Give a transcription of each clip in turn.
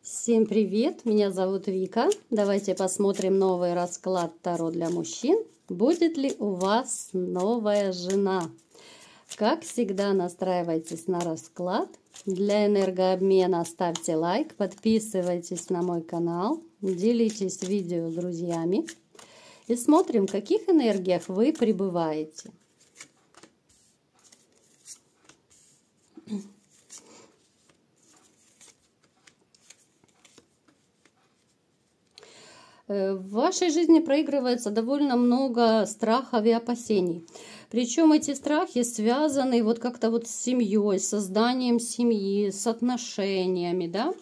Всем привет, меня зовут Вика. Давайте посмотрим новый расклад Таро для мужчин. Будет ли у вас новая жена? Как всегда, настраивайтесь на расклад. Для энергообмена ставьте лайк, подписывайтесь на мой канал, делитесь видео с друзьями и смотрим, в каких энергиях вы пребываете. В вашей жизни проигрывается довольно много страхов и опасений. Причем эти страхи связаны вот как-то вот с семьей, с созданием семьи, с отношениями, да?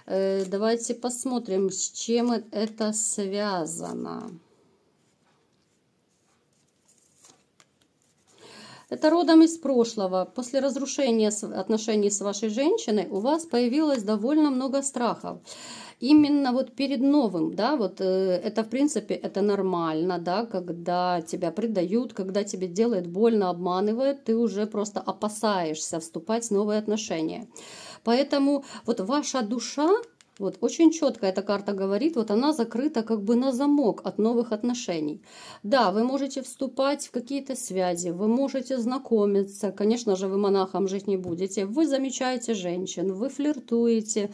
Давайте посмотрим, с чем это связано. Это родом из прошлого. После разрушения отношений с вашей женщиной у вас появилось довольно много страхов. Именно вот перед новым, да, вот это в принципе это нормально, да, когда тебя предают, когда тебе делают больно, обманывают, ты уже просто опасаешься вступать в новые отношения. Поэтому вот ваша душа, вот очень четко эта карта говорит, вот она закрыта как бы на замок от новых отношений. Да, вы можете вступать в какие-то связи, вы можете знакомиться, конечно же, вы монахом жить не будете, вы замечаете женщин, вы флиртуете,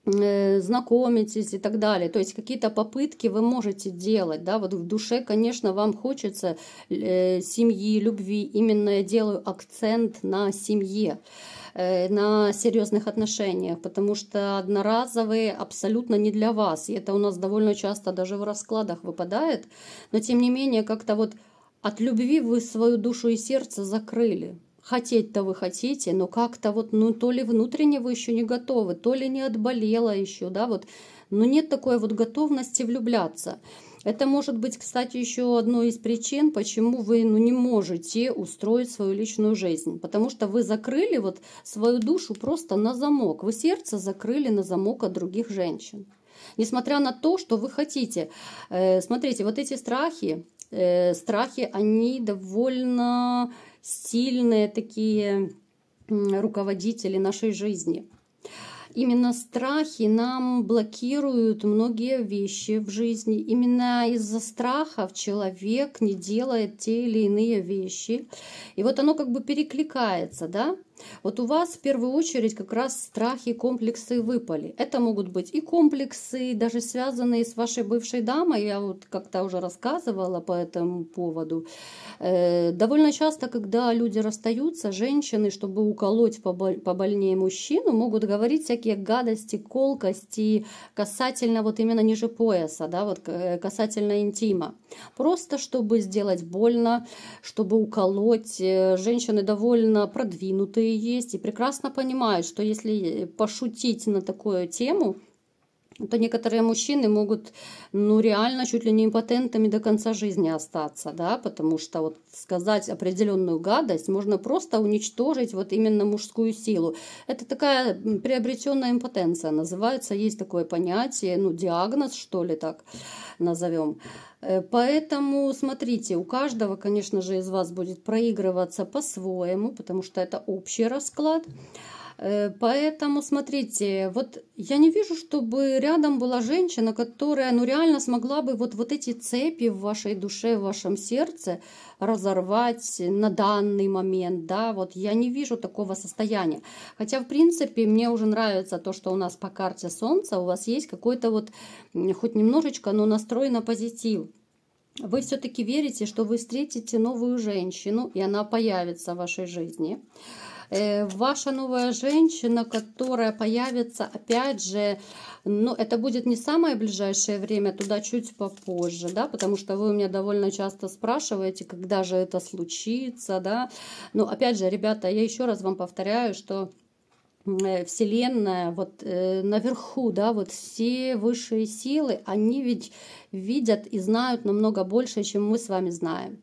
знакомитесь и так далее. То есть какие-то попытки вы можете делать, да, вот в душе, конечно, вам хочется семьи, любви. Именно я делаю акцент на семье, на серьезных отношениях, потому что одноразовые абсолютно не для вас. И это у нас довольно часто даже в раскладах выпадает. Но тем не менее, как-то вот от любви вы свою душу и сердце закрыли. Хотеть-то вы хотите, но как-то вот, ну, то ли внутренне вы еще не готовы, то ли не отболело еще, да, вот, но нет такой вот готовности влюбляться. Это может быть, кстати, еще одной из причин, почему вы, ну, не можете устроить свою личную жизнь, потому что вы закрыли вот свою душу просто на замок, вы сердце закрыли на замок от других женщин. Несмотря на то, что вы хотите. Смотрите, вот эти страхи, они довольно сильные такие руководители нашей жизни. Именно страхи нам блокируют многие вещи в жизни. Именно из-за страхов человек не делает те или иные вещи. И вот оно как бы перекликается, да? Вот у вас в первую очередь как раз страхи, комплексы выпали. Это могут быть и комплексы, даже связанные с вашей бывшей дамой. Я вот как-то уже рассказывала по этому поводу. Довольно часто, когда люди расстаются, женщины, чтобы уколоть побольнее мужчину, могут говорить всякие гадости, колкости касательно вот именно ниже пояса, да, вот касательно интима. Просто чтобы сделать больно, чтобы уколоть. Женщины довольно продвинутые есть и прекрасно понимают, что если пошутить на такую тему, то некоторые мужчины могут, ну, реально чуть ли не импотентами до конца жизни остаться, да, потому что вот сказать определенную гадость можно просто уничтожить вот именно мужскую силу. Это такая приобретенная импотенция называется, есть такое понятие, ну, диагноз, что ли, так назовем. Поэтому, смотрите, у каждого, конечно же, из вас будет проигрываться по-своему, потому что это общий расклад. Поэтому, смотрите, вот я не вижу, чтобы рядом была женщина, которая, ну, реально смогла бы вот эти цепи в вашей душе, в вашем сердце разорвать на данный момент, да, вот я не вижу такого состояния. Хотя, в принципе, мне уже нравится то, что у нас по карте Солнца у вас есть какой-то вот, хоть немножечко, но настрой на позитив. Вы все-таки верите, что вы встретите новую женщину, и она появится в вашей жизни. Ваша новая женщина, которая появится, опять же, ну, это будет не самое ближайшее время, туда чуть попозже, да, потому что вы у меня довольно часто спрашиваете, когда же это случится, да. Но, опять же, ребята, я еще раз вам повторяю, что Вселенная, вот наверху, да, вот все высшие силы, они ведь видят и знают намного больше, чем мы с вами знаем.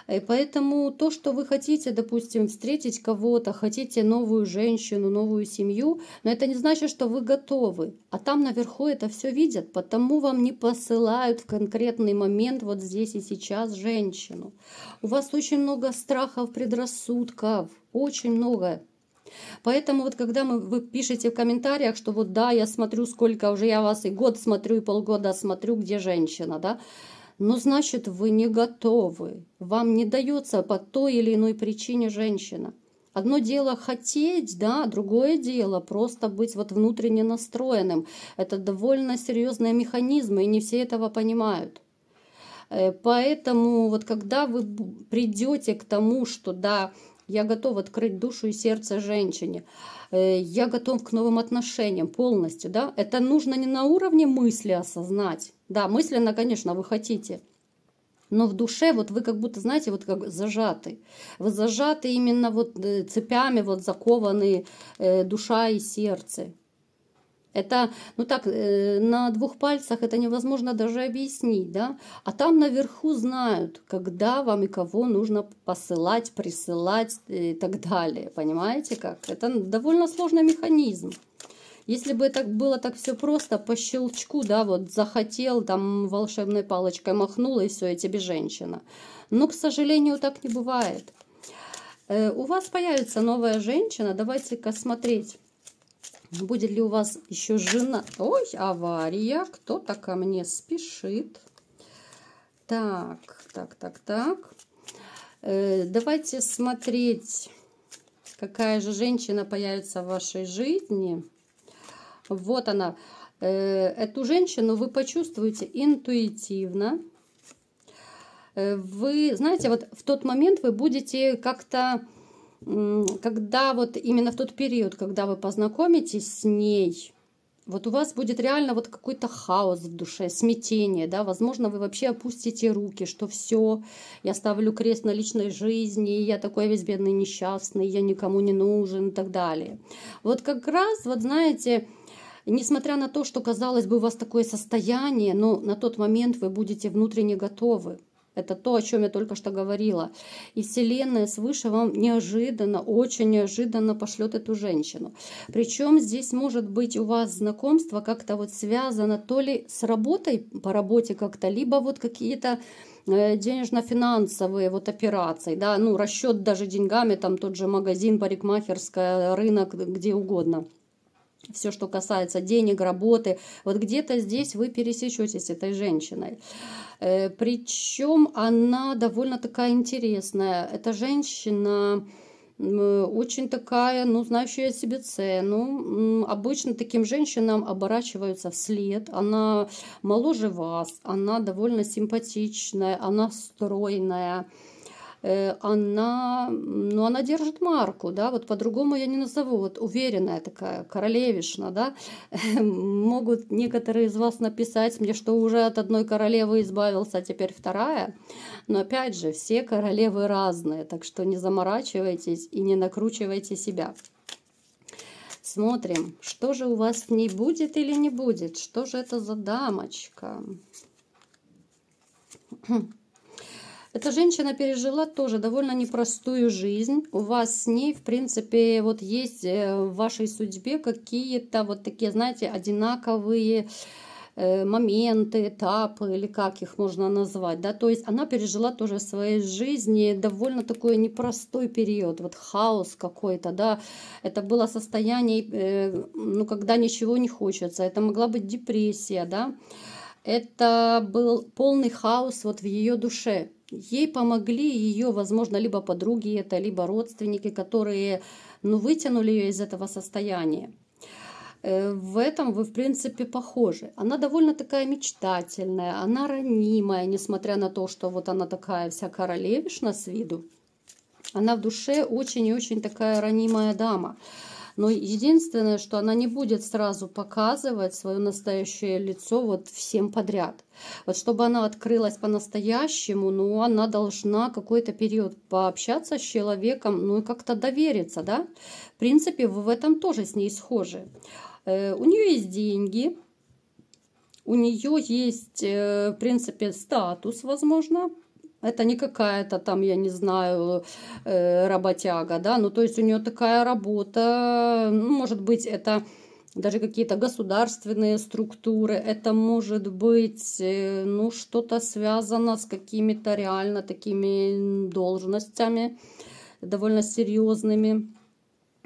И поэтому то, что вы хотите, допустим, встретить кого-то, хотите новую женщину, новую семью, но это не значит, что вы готовы. А там наверху это все видят, потому вам не посылают в конкретный момент вот здесь и сейчас женщину. У вас очень много страхов, предрассудков, очень много. Поэтому вот когда вы пишете в комментариях, что вот да, я смотрю, сколько уже я вас и год смотрю, и полгода смотрю, где женщина, да, ну, значит, вы не готовы. Вам не дается по той или иной причине женщина. Одно дело хотеть, да, другое дело просто быть вот внутренне настроенным. Это довольно серьезные механизмы, и не все этого понимают. Поэтому вот когда вы придете к тому, что да, я готов открыть душу и сердце женщине, я готов к новым отношениям полностью, да, это нужно не на уровне мысли осознать. Да, мысленно, конечно, вы хотите, но в душе вот вы как будто, знаете, вот как зажаты. Вы зажаты именно вот цепями, вот закованы душа и сердце. Это, ну так, на двух пальцах это невозможно даже объяснить, да? А там наверху знают, когда вам и кого нужно посылать, присылать и так далее. Понимаете как? Это довольно сложный механизм. Если бы это было так все просто, по щелчку, да, вот захотел, там волшебной палочкой махнул, и все, и тебе женщина. Но, к сожалению, так не бывает. У вас появится новая женщина, давайте-ка смотреть. Будет ли у вас еще жена? Ой, авария. Кто-то ко мне спешит. Так. Давайте смотреть, какая же женщина появится в вашей жизни. Вот она. Эту женщину вы почувствуете интуитивно. Вы, знаете, вот в тот момент вы будете как-то... Когда вот именно в тот период, когда вы познакомитесь с ней, вот у вас будет реально вот какой-то хаос в душе, смятение, да, возможно, вы вообще опустите руки, что все, я ставлю крест на личной жизни, я такой весь бедный, несчастный, я никому не нужен и так далее. Вот как раз, вот знаете, несмотря на то, что, казалось бы, у вас такое состояние, но на тот момент вы будете внутренне готовы. Это то, о чем я только что говорила. И Вселенная свыше вам неожиданно, очень неожиданно пошлет эту женщину. Причем здесь может быть у вас знакомство как-то вот связано то ли с работой, по работе как-то, либо вот какие-то денежно-финансовые вот операции, да, ну расчет даже деньгами, там тот же магазин, парикмахерская, рынок, где угодно. Все, что касается денег, работы, вот где-то здесь вы пересечетесь с этой женщиной. Причем она довольно такая интересная. Эта женщина очень такая, ну, знающая себе цену. Обычно таким женщинам оборачиваются вслед. Она моложе вас, она довольно симпатичная, она стройная. Она держит марку, да, вот по-другому я не назову, вот уверенная такая, королевишна, да, могут некоторые из вас написать мне, что уже от одной королевы избавился, а теперь вторая, но опять же, все королевы разные, так что не заморачивайтесь и не накручивайте себя. Смотрим, что же у вас с ней будет или не будет, что же это за дамочка. Эта женщина пережила тоже довольно непростую жизнь. У вас с ней, в принципе, вот есть в вашей судьбе какие-то вот такие, знаете, одинаковые моменты, этапы, или как их можно назвать, да, то есть она пережила тоже в своей жизни довольно такой непростой период, вот хаос какой-то, да, это было состояние, ну, когда ничего не хочется, это могла быть депрессия, да, это был полный хаос вот в ее душе. Ей помогли ее, возможно, либо подруги это, либо родственники, которые, ну, вытянули ее из этого состояния. В этом вы, в принципе, похожи. Она довольно такая мечтательная, она ранимая, несмотря на то, что вот она такая вся королевишна с виду. Она в душе очень и очень такая ранимая дама. Но единственное, что она не будет сразу показывать свое настоящее лицо вот всем подряд. Вот чтобы она открылась по-настоящему, ну, она должна какой-то период пообщаться с человеком, ну, и как-то довериться, да. В принципе, вы в этом тоже с ней схожи. У нее есть деньги, у нее есть, в принципе, статус, возможно. Это не какая-то там, я не знаю, работяга, да, ну, то есть у нее такая работа, ну, может быть, это даже какие-то государственные структуры, это может быть, ну, что-то связано с какими-то реально такими должностями, довольно серьезными.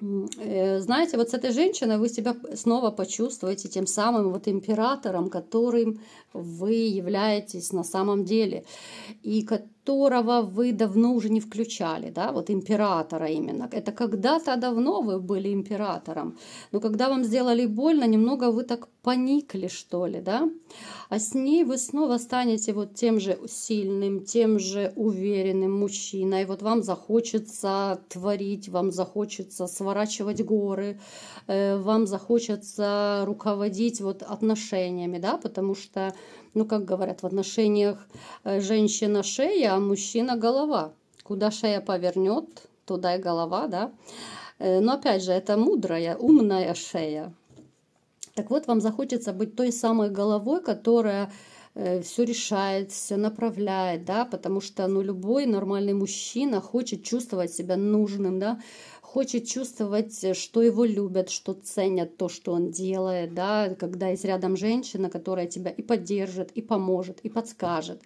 знаете, вот с этой женщиной вы себя снова почувствуете тем самым вот императором, которым вы являетесь на самом деле, и которого вы давно уже не включали, да, вот императора именно. Это когда-то давно вы были императором, но когда вам сделали больно, немного вы так поникли, что ли, да, а с ней вы снова станете вот тем же сильным, тем же уверенным мужчиной. Вот вам захочется творить, вам захочется сворачивать горы, вам захочется руководить вот отношениями, да, потому что, ну, как говорят, в отношениях женщина шея, а мужчина голова. Куда шея повернет, туда и голова, да. Но опять же, это мудрая, умная шея. Так вот, вам захочется быть той самой головой, которая все решает, все направляет, да, потому что, ну, любой нормальный мужчина хочет чувствовать себя нужным, да, хочет чувствовать, что его любят, что ценят то, что он делает, да, когда есть рядом женщина, которая тебя и поддержит, и поможет, и подскажет.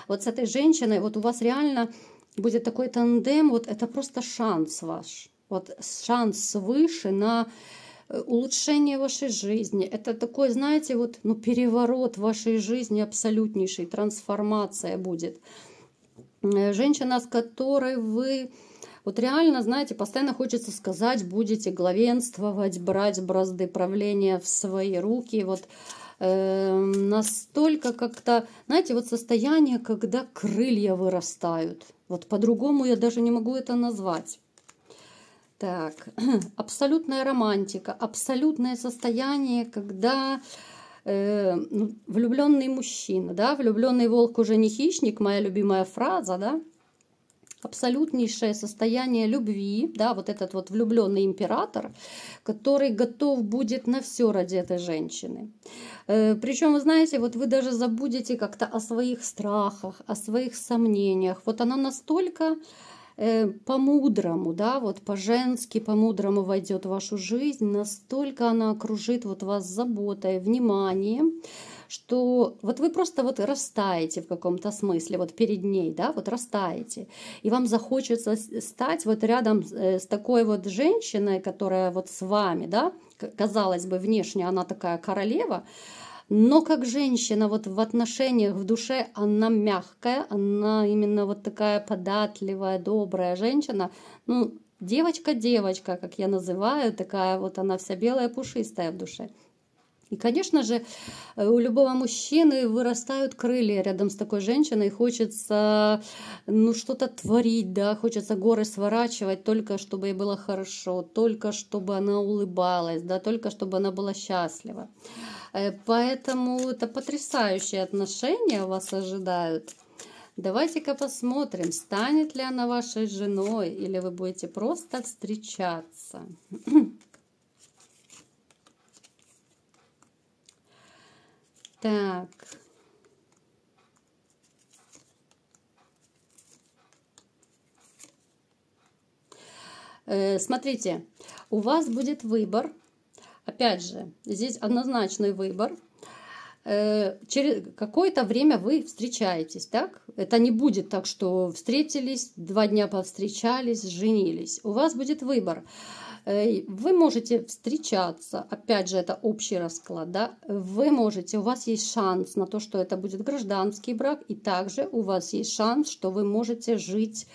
Вот с этой женщиной, вот у вас реально будет такой тандем, вот это просто шанс ваш, вот шанс свыше на улучшение вашей жизни. Это такой, знаете, вот, ну, переворот в вашей жизни абсолютнейший, трансформация будет. Женщина, с которой вы, вот реально, знаете, постоянно хочется сказать, будете главенствовать, брать бразды правления в свои руки, вот настолько как-то, знаете, вот состояние, когда крылья вырастают. Вот по-другому я даже не могу это назвать. Так, абсолютная романтика, абсолютное состояние, когда влюбленный мужчина, да, влюбленный волк уже не хищник, моя любимая фраза, да, абсолютнейшее состояние любви, да, вот этот вот влюбленный император, который готов будет на все ради этой женщины. Причем, вы знаете, вот вы даже забудете как-то о своих страхах, о своих сомнениях. Вот она настолько по-мудрому, да, вот по-женски, по-мудрому войдет в вашу жизнь, настолько она окружит вот вас заботой, вниманием, что вот вы просто вот растаете в каком-то смысле, вот перед ней, да, вот растаете, и вам захочется стать вот рядом с такой вот женщиной, которая вот с вами, да, казалось бы, внешне она такая королева, но как женщина вот в отношениях, в душе она мягкая, она именно вот такая податливая, добрая женщина. Ну, девочка-девочка, как я называю, такая вот она вся белая, пушистая в душе. И, конечно же, у любого мужчины вырастают крылья рядом с такой женщиной, хочется, ну, что-то творить, да, хочется горы сворачивать, только чтобы ей было хорошо, только чтобы она улыбалась, да, только чтобы она была счастлива. Поэтому это потрясающие отношения вас ожидают. Давайте-ка посмотрим, станет ли она вашей женой, или вы будете просто встречаться. Так. Смотрите, у вас будет выбор. Опять же, здесь однозначный выбор. Через какое-то время вы встречаетесь, так? Это не будет так, что встретились, 2 дня повстречались, женились. У вас будет выбор. Вы можете встречаться, опять же, это общий расклад, да? Вы можете, у вас есть шанс на то, что это будет гражданский брак, и также у вас есть шанс, что вы можете жить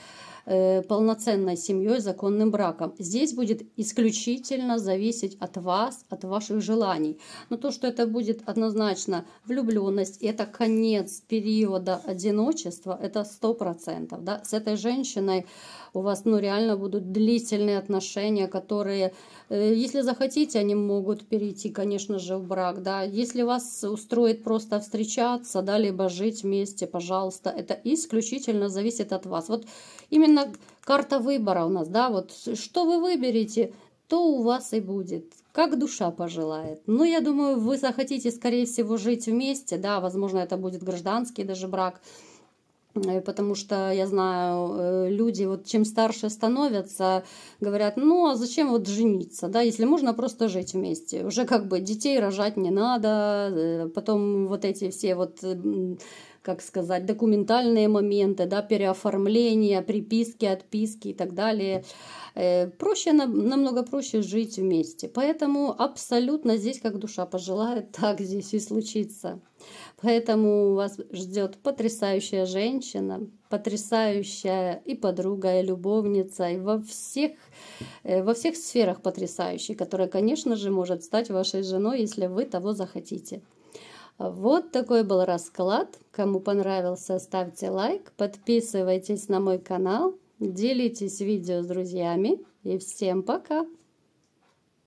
полноценной семьей, законным браком. Здесь будет исключительно зависеть от вас, от ваших желаний. Но то, что это будет однозначно влюбленность, это конец периода одиночества, это 100%. Да? С этой женщиной у вас, ну, реально будут длительные отношения, которые, если захотите, они могут перейти, конечно же, в брак. Да? Если вас устроит просто встречаться, да, либо жить вместе, пожалуйста, это исключительно зависит от вас. Вот именно карта выбора у нас, да, вот что вы выберете, то у вас и будет, как душа пожелает. Но я думаю, вы захотите, скорее всего, жить вместе, да, возможно, это будет гражданский даже брак, потому что я знаю, люди вот чем старше становятся, говорят, ну а зачем вот жениться, да, если можно просто жить вместе, уже как бы детей рожать не надо, потом вот эти все вот как сказать, документальные моменты, да, переоформления, приписки, отписки и так далее. Проще, намного проще жить вместе. Поэтому абсолютно здесь, как душа пожелает, так здесь и случится. Поэтому вас ждет потрясающая женщина, потрясающая и подруга, и любовница, и во всех сферах потрясающей, которая, конечно же, может стать вашей женой, если вы того захотите. Вот такой был расклад. Кому понравился, ставьте лайк, подписывайтесь на мой канал, делитесь видео с друзьями. И всем пока!